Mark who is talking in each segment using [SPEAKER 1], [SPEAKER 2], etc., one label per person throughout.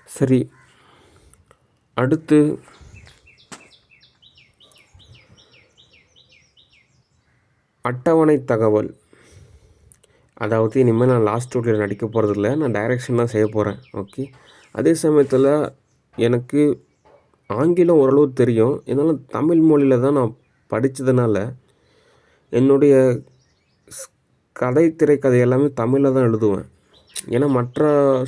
[SPEAKER 1] சரி, அடுத்து அட்டவணை தகவல். அதாவது இனிமேல் நான் லாஸ்ட் ஸ்டூடியோவில் நடிக்க போகிறதில்ல, நான் டைரக்ஷன் தான் செய்ய போகிறேன். ஓகே. அதே சமயத்தில் எனக்கு ஆங்கிலம் ஓரளவு தெரியும். இருந்தாலும் தமிழ் மொழியில் தான் நான் படித்ததுனால என்னுடைய கதை திரைக்கதை எல்லாமே தமிழில் தான் எழுதுவேன். ஏன்னா மற்ற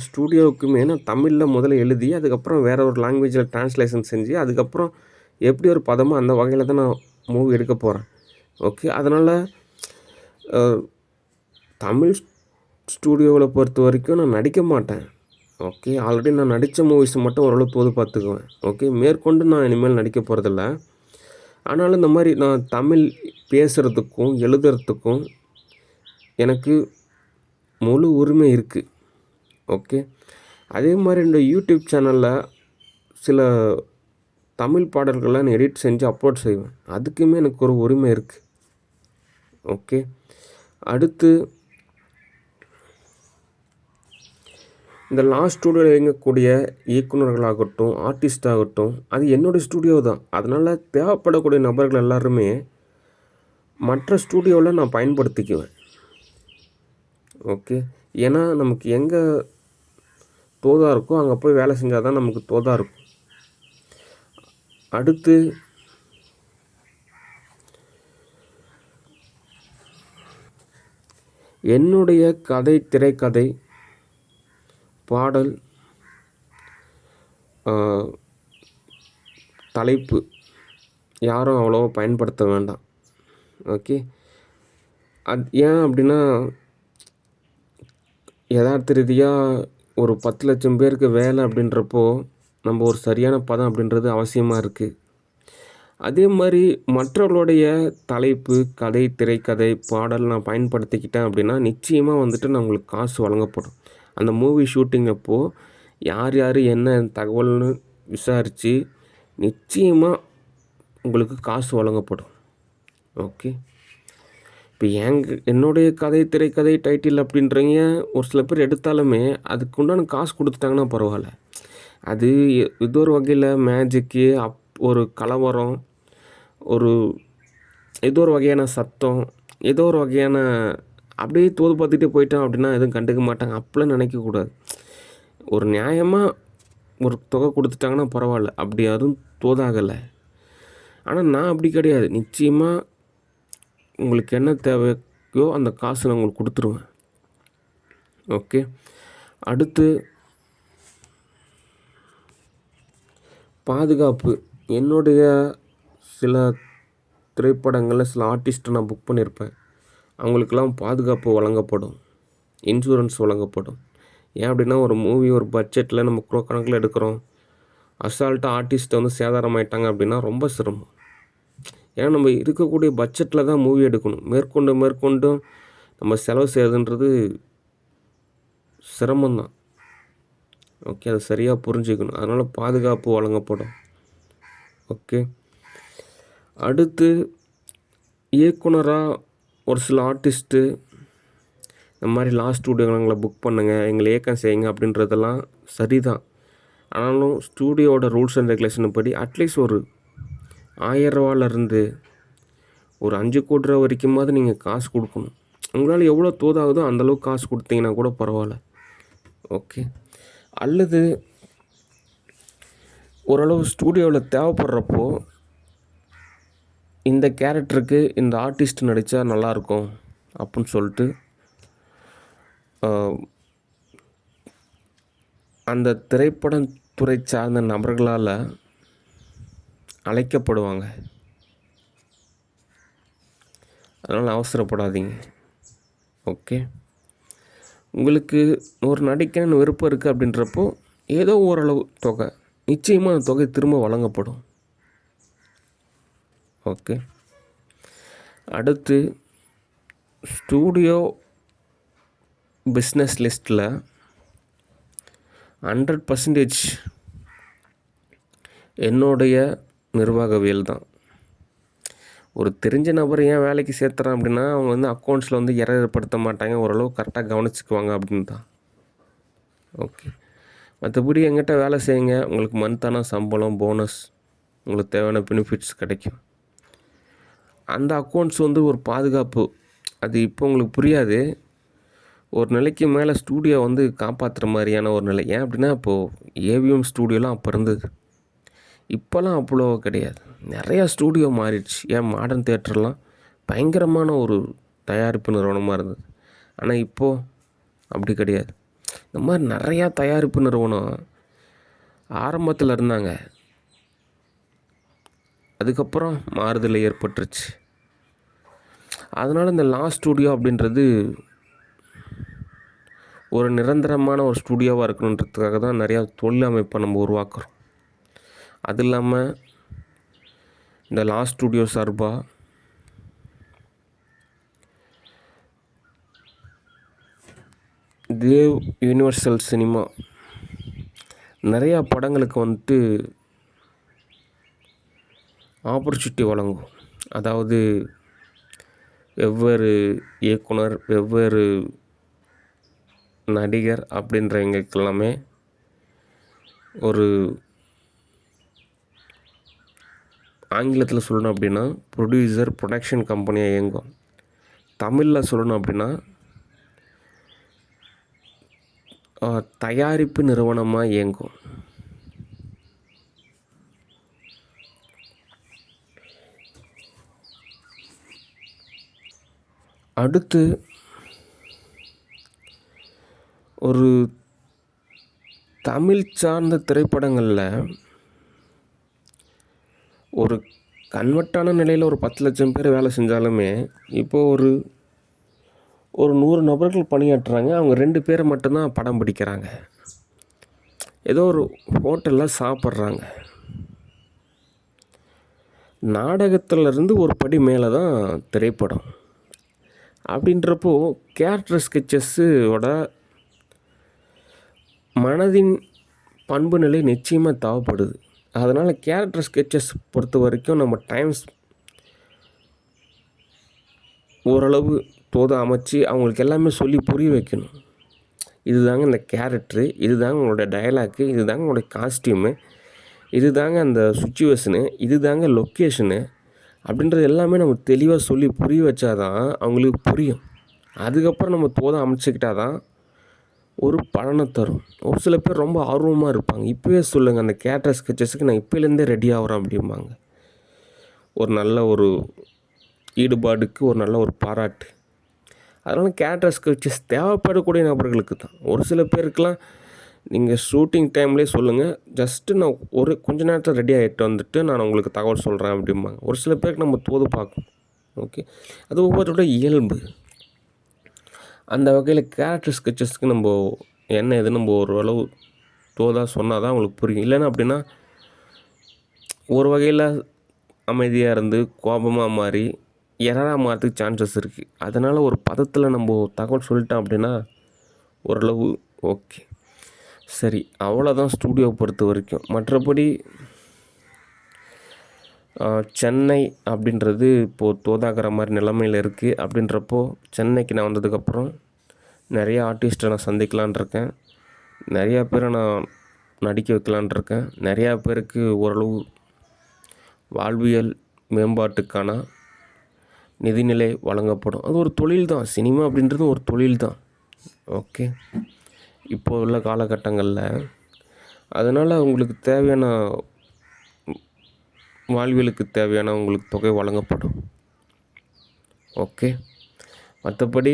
[SPEAKER 1] ஸ்டூடியோவுக்குமே நான் தமிழில் முதல்ல எழுதி அதுக்கப்புறம் வேறு ஒரு லாங்குவேஜில் ட்ரான்ஸ்லேஷன் செஞ்சு அதுக்கப்புறம் எப்படி ஒரு பதமோ அந்த வகையில் தான் நான் மூவி எடுக்க போகிறேன். ஓகே. அதனால் தமிழ் ஸ்டூடியோவில் பொறுத்த வரைக்கும் நான் நடிக்க மாட்டேன். ஓகே. ஆல்ரெடி நான் நடித்த மூவிஸ் மட்டும் ஓரளவு தோது பார்த்துக்குவேன். ஓகே. மேற்கொண்டு நான் இனிமேல் நடிக்க போகிறதில்ல. ஆனாலும் இந்த மாதிரி நான் தமிழ் பேசுகிறதுக்கும் எழுதுறதுக்கும் எனக்கு முழு உரிமை இருக்குது. ஓகே. அதே மாதிரி இந்த யூடியூப் சேனலில் சில தமிழ் பாடல்களை நான் எடிட் செஞ்சு அப்லோட் செய்வேன். அதுக்குமே எனக்கு ஒரு உரிமை இருக்குது. ஓகே. அடுத்து இந்த லாஸ்ட் ஸ்டூடியோவில் இயங்கக்கூடிய இயக்குநர்களாகட்டும், ஆர்டிஸ்ட் ஆகட்டும், அது என்னுடைய ஸ்டூடியோ தான். அதனால் தேவைப்படக்கூடிய நபர்கள் எல்லாருமே மற்ற ஸ்டூடியோவில் நான் பயன்படுத்திக்குவேன். ஓகே. ஏன்னா நமக்கு எங்கே தோதாக இருக்கோ அங்கே போய் வேலை செஞ்சால் தான் நமக்கு தோதாக இருக்கும். அடுத்து என்னுடைய கதை, திரைக்கதை, பாடல், தலைப்பு யாரும் அவ்வளோவா பயன்படுத்த வேண்டாம். ஓகே. ஏன் அப்படின்னா யதார்த்த ரீதியாக ஒரு 10 லட்சம் பேருக்கு வேலை அப்படின்றப்போ நம்ம ஒரு சரியான பதம் அப்படின்றது அவசியமாக இருக்குது. அதே மாதிரி மற்றவர்களுடைய தலைப்பு, கதை, திரைக்கதை, பாடல் நான் பயன்படுத்திக்கிட்டேன் அப்படின்னா நிச்சயமாக வந்துட்டு நான் உங்களுக்கு காசு வழங்கப்படும். அந்த மூவி ஷூட்டிங் அப்போது யார் யார் என்ன தகவல்னு விசாரித்து நிச்சயமாக உங்களுக்கு காசு வழங்கப்படும். ஓகே. இப்போ என்னுடைய கதை, திரைக்கதை, டைட்டில் அப்படின்றீங்க ஒரு சில பேர் எடுத்தாலுமே அதுக்கு உண்டான காசு கொடுத்துட்டாங்கன்னா பரவாயில்ல. அது ஏதோ ஒரு வகையில் மேஜிக்கு, ஒரு கலவரம், ஒரு ஏதோ ஒரு வகையான சத்தம், ஏதோ ஒரு வகையான அப்படியே தோது பார்த்துட்டே போயிட்டோம் அப்படின்னா எதுவும் கண்டுக்க மாட்டாங்க. அப்படிலாம் நினைக்கக்கூடாது. ஒரு நியாயமாக ஒரு தொகை கொடுத்துட்டாங்கன்னா பரவாயில்ல. அப்படி அதுவும் தோதாகலை. ஆனால் நான் அப்படி கிடையாது. நிச்சயமாக உங்களுக்கு என்ன தேவையோ அந்த காசு நான் உங்களுக்கு கொடுத்துருவேன். ஓகே. அடுத்து பாதுகாப்பு. என்னுடைய சில திரைப்படங்களில் சில ஆர்டிஸ்ட்டை நான் புக் பண்ணியிருப்பேன். அவங்களுக்கெல்லாம் பாதுகாப்பு வழங்கப்படும், இன்சூரன்ஸ் வழங்கப்படும். ஏன் அப்படின்னா ஒரு மூவி ஒரு பட்ஜெட்டில் நம்ம கணக்கில் எடுக்கிறோம். அசால்ட்டாக ஆர்டிஸ்ட்டை வந்து சேதாரமாயிட்டாங்க அப்படின்னா ரொம்ப சிரமம். ஏன்னா நம்ம இருக்கக்கூடிய பட்ஜெட்டில் தான் மூவி எடுக்கணும். மேற்கொண்டும் நம்ம செலவு செய்யறதுன்றது சிரமம்தான். ஓகே. அது சரியாக புரிஞ்சுக்கணும். அதனால் பாதுகாப்பு வழங்கப்படும். ஓகே. அடுத்து இயக்குனராக ஒரு சில ஆர்டிஸ்ட்டு இந்த மாதிரி லாஸ்ட் ஸ்டூடியோவில் எங்களை புக் பண்ணுங்கள், எங்களை இயக்கம் செய்யுங்க அப்படின்றதெல்லாம் சரிதான். ஆனாலும் ஸ்டூடியோவோட ரூல்ஸ் அண்ட் ரெகுலேஷன் படி அட்லீஸ்ட் ஒரு 1000 ரூபாலேருந்து ஒரு 5 கோடி ரூபா வரைக்குமாவது நீங்கள் காசு கொடுக்கணும். உங்களால் எவ்வளோ தோதாகுதோ அந்தளவுக்கு காசு கொடுத்தீங்கன்னா கூட பரவாயில்ல. ஓகே. அல்லது ஓரளவு ஸ்டூடியோவில் தேவைப்படுறப்போ இந்த கேரக்டருக்கு இந்த ஆர்டிஸ்ட் நடித்தா நல்லாயிருக்கும் அப்படின்னு சொல்லிட்டு அந்த திரைப்படம் துறை சார்ந்த நபர்களால் அழைக்கப்படுவாங்க. அதனால் அவசரப்படாதீங்க. ஓகே. உங்களுக்கு ஒரு நடிக்கணும்னு விருப்பம் இருக்குது அப்படின்றப்போ ஏதோ ஓரளவு தொகை நிச்சயமாக அந்த தொகை திரும்ப வழங்கப்படும். ஓகே. அடுத்து ஸ்டூடியோ பிஸ்னஸ் லிஸ்ட்டில் 100% என்னுடைய நிர்வாகவியல் தான். ஒரு தெரிஞ்ச நபர் ஏன் வேலைக்கு சேர்த்துறான் அப்படின்னா அவங்க வந்து அக்கௌண்ட்ஸில் வந்து எரர் ஏற்படுத்த மாட்டாங்க, ஓரளவு கரெக்டாக கவனிச்சுக்குவாங்க அப்படின்னு தான். ஓகே. மற்றபடி எங்கிட்ட வேலை செய்யுங்க, உங்களுக்கு மந்த்தான சம்பளம், போனஸ், உங்களுக்கு தேவையான பெனிஃபிட்ஸ் கிடைக்கும். அந்த அக்கௌண்ட்ஸ் வந்து ஒரு பாதுகாப்பு. அது இப்போ உங்களுக்கு புரியாது. ஒரு நிலைக்கு மேலே ஸ்டூடியோ வந்து காப்பாற்றுற மாதிரியான ஒரு நிலை. ஏன் அப்படின்னா, இப்போது ஏவிஎம் ஸ்டூடியோலாம் அப்போ இருந்தது. இப்போலாம் அவ்வளோ கிடையாது. நிறையா ஸ்டூடியோ மாறிடுச்சு. ஏன் மாடர்ன் தியேட்டர்லாம் பயங்கரமான ஒரு தயாரிப்பு நிறுவனமாக இருந்தது. ஆனால் இப்போது அப்படி கிடையாது. இந்த மாதிரி நிறையா தயாரிப்பு நிறுவனம் ஆரம்பத்தில் இருந்தாங்க. அதுக்கப்புறம் மாறுதல் ஏற்பட்டுருச்சு. அதனால் இந்த லா ஸ்டூடியோ அப்படின்றது ஒரு நிரந்தரமான ஒரு ஸ்டூடியோவாக இருக்கணுன்றதுக்காக தான் நிறையா தொழில் அமைப்பை நம்ம உருவாக்குறோம். அது இல்லாமல் இந்த லா ஸ்டூடியோ சார்பாக தேவ் யூனிவர்சல் சினிமா நிறையா படங்களுக்கு வந்துட்டு ஆப்பர்ச்சுனிட்டி வழங்கும். அதாவது வெவ்வேறு இயக்குனர், வெவ்வேறு நடிகர் அப்படின்றவங்களுக்கெல்லாமே ஒரு ஆங்கிலத்தில் சொல்லணும் அப்படின்னா ப்ரொடியூசர் ப்ரொடக்ஷன் கம்பெனியாக இயங்கும். தமிழில் சொல்லணும் அப்படின்னா தயாரிப்பு நிறுவனமாக இயங்கும். அடுத்து ஒரு தமிழ் சார்ந்த திரைப்படங்களில் ஒரு கன்வெர்ட்டான நிலையில் ஒரு 10 லட்சம் பேர் வேலை செஞ்சாலுமே இப்போது ஒரு 100 நபர்கள் பணியாற்றுறாங்க. அவங்க 2 பேரை மட்டும்தான் படம் பிடிக்கிறாங்க. ஏதோ ஒரு ஹோட்டலில் சாப்பிட்றாங்க. நாடகத்திலேருந்து ஒரு படி மேலே தான் திரைப்படம். அப்படின்றப்போ கேரக்டர் ஸ்கெட்சஸோட மனதின் பண்பு நிலை நிச்சயமாக தேவைப்படுது. அதனால் கேரக்டர் ஸ்கெட்சஸ் பொறுத்த வரைக்கும் நம்ம டைம்ஸ் ஓரளவு அமைச்சு அவங்களுக்கு எல்லாமே சொல்லி புரிய வைக்கணும். இது தாங்க இந்த கேரக்டரு, இது தாங்க உங்களோட டயலாக்கு, இது தாங்க உங்களுடைய காஸ்டியூமு, இது தாங்க அந்த சுச்சுவேஷனு, இது தாங்க லொக்கேஷனு அப்படின்றது எல்லாமே நம்ம தெளிவாக சொல்லி புரிய வச்சா தான் அவங்களுக்கு புரியும். அதுக்கப்புறம் நம்ம அமைச்சிக்கிட்டால் தான் ஒரு பலனை தரும். ஒரு சில பேர் ரொம்ப ஆர்வமாக இருப்பாங்க. இப்போவே சொல்லுங்கள், அந்த கேரக்டர் ஸ்கெட்சஸுக்கு நான் இப்போலேருந்தே ரெடி ஆகிறேன் அப்படிம்பாங்க. ஒரு நல்ல ஒரு ஈடுபாடுக்கு ஒரு நல்ல ஒரு பாராட்டு. அதனால் கேரக்டர் ஸ்கெட்சஸ் தேவைப்படக்கூடிய நபர்களுக்கு தான். ஒரு சில பேருக்கெலாம் நீங்கள் ஷூட்டிங் டைம்லேயே சொல்லுங்கள், ஜஸ்ட்டு நான் கொஞ்ச நேரத்தில் ரெடி ஆகிட்டு வந்துட்டு நான் உங்களுக்கு தகவல் சொல்கிறேன் அப்படிம்பாங்க. ஒரு சில பேருக்கு நம்ம பார்க்கணும். ஓகே, அது ஒவ்வொருத்தரோட இயல்பு. அந்த வகையில் கேரக்டர் ஸ்கெட்சஸ்க்கு நம்ம என்ன எதுன்னு நம்ம ஓரளவு சொன்னால் தான் அவங்களுக்கு புரியும். இல்லைன்னா அப்படின்னா ஒரு வகையில் அமைதியாக இருந்து கோபமாக மாறி எரராக மாறதுக்கு சான்சஸ் இருக்குது. அதனால் ஒரு பதத்தில் நம்ம தகவல் சொல்லிட்டோம் அப்படின்னா ஓரளவு ஓகே. சரி, அவ்வளோதான் ஸ்டூடியோ பொறுத்த வரைக்கும். மற்றபடி சென்னை அப்படின்றது இப்போது தோதாகிற மாதிரி நிலைமையில் இருக்குது. அப்படின்றப்போ சென்னைக்கு நான் வந்ததுக்கப்புறம் நிறையா ஆர்டிஸ்ட்டை நான் சந்திக்கலான் இருக்கேன். நிறையா பேரை நான் நடிக்க வைக்கலான் இருக்கேன். நிறையா பேருக்கு ஓரளவு வாழ்வியல் மேம்பாட்டுக்கான நிதிநிலை வழங்கப்படும். அது ஒரு தொழில் தான். சினிமா அப்படின்றது ஒரு தொழில் தான். ஓகே, இப்போ உள்ள காலகட்டங்களில் அதனால் உங்களுக்கு தேவையான வாழ்வியலுக்கு தேவையான உங்களுக்கு தொகை வழங்கப்படும். ஓகே, மற்றபடி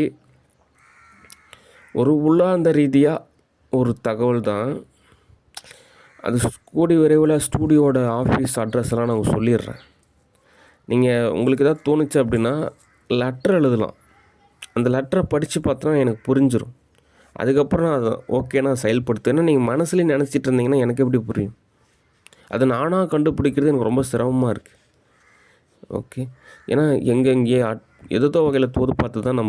[SPEAKER 1] ஒரு உள்ளார்ந்த ரீதியாக ஒரு தகவல் தான் அது. கூடிய விரைவில் ஸ்டூடியோட ஆஃபீஸ் அட்ரஸ்லாம் நான் சொல்லிடுறேன். நீங்கள் உங்களுக்கு எதாவது தோணுச்சு அப்படின்னா லெட்டர் எழுதலாம். அந்த லெட்டரை படித்து பார்த்தோன்னா எனக்கு புரிஞ்சிடும். அதுக்கப்புறம் நான் அதை ஓகே நான் செயல்படுத்து. ஏன்னா நீங்கள் மனசுலேயே நினச்சிட்டு இருந்தீங்கன்னா எனக்கு எப்படி புரியும்? அதை நானாக கண்டுபிடிக்கிறது எனக்கு ரொம்ப சிரமமாக இருக்குது. ஓகே, ஏன்னா எங்கெங்கே ஏதோ வகையில் பார்த்து தான்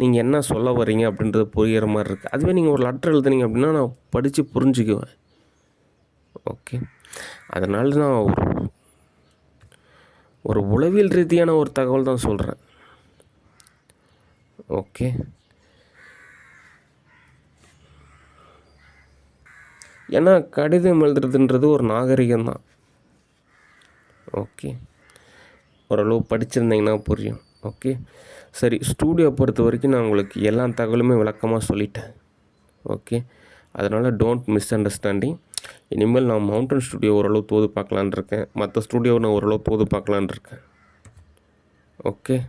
[SPEAKER 1] நீங்கள் என்ன சொல்ல வரீங்க அப்படின்றது புரிகிற மாதிரி இருக்குது. அதுவே நீங்கள் ஒரு லெட்டர் எழுதுனீங்க அப்படின்னா நான் படித்து புரிஞ்சுக்குவேன். ஓகே, அதனால நான் ஒரு உளவியல் ரீதியான ஒரு தகவல் தான் சொல்கிறேன். ஓகே, ஏன்னா கடிதம் எழுதுறதுன்றது ஒரு நாகரிகம் தான். ஓகே, ஓரளவு படிச்சிருந்தீங்கன்னா புரியும். ஓகே, சரி. ஸ்டூடியோ பொறுத்த வரைக்கும் நான் உங்களுக்கு எல்லா தகவலுமே விளக்கமாக சொல்லிட்டேன். ஓகே, அதனால் டோன்ட் மிஸ் அண்டர்ஸ்டாண்டிங். இனிமேல் நான் மவுண்டன் ஸ்டூடியோ ஓரளவு தோது பார்க்கலான்னு இருக்கேன். மற்ற ஸ்டூடியோவை நான் ஓரளவு தோது பார்க்கலான்னு இருக்கேன். ஓகே.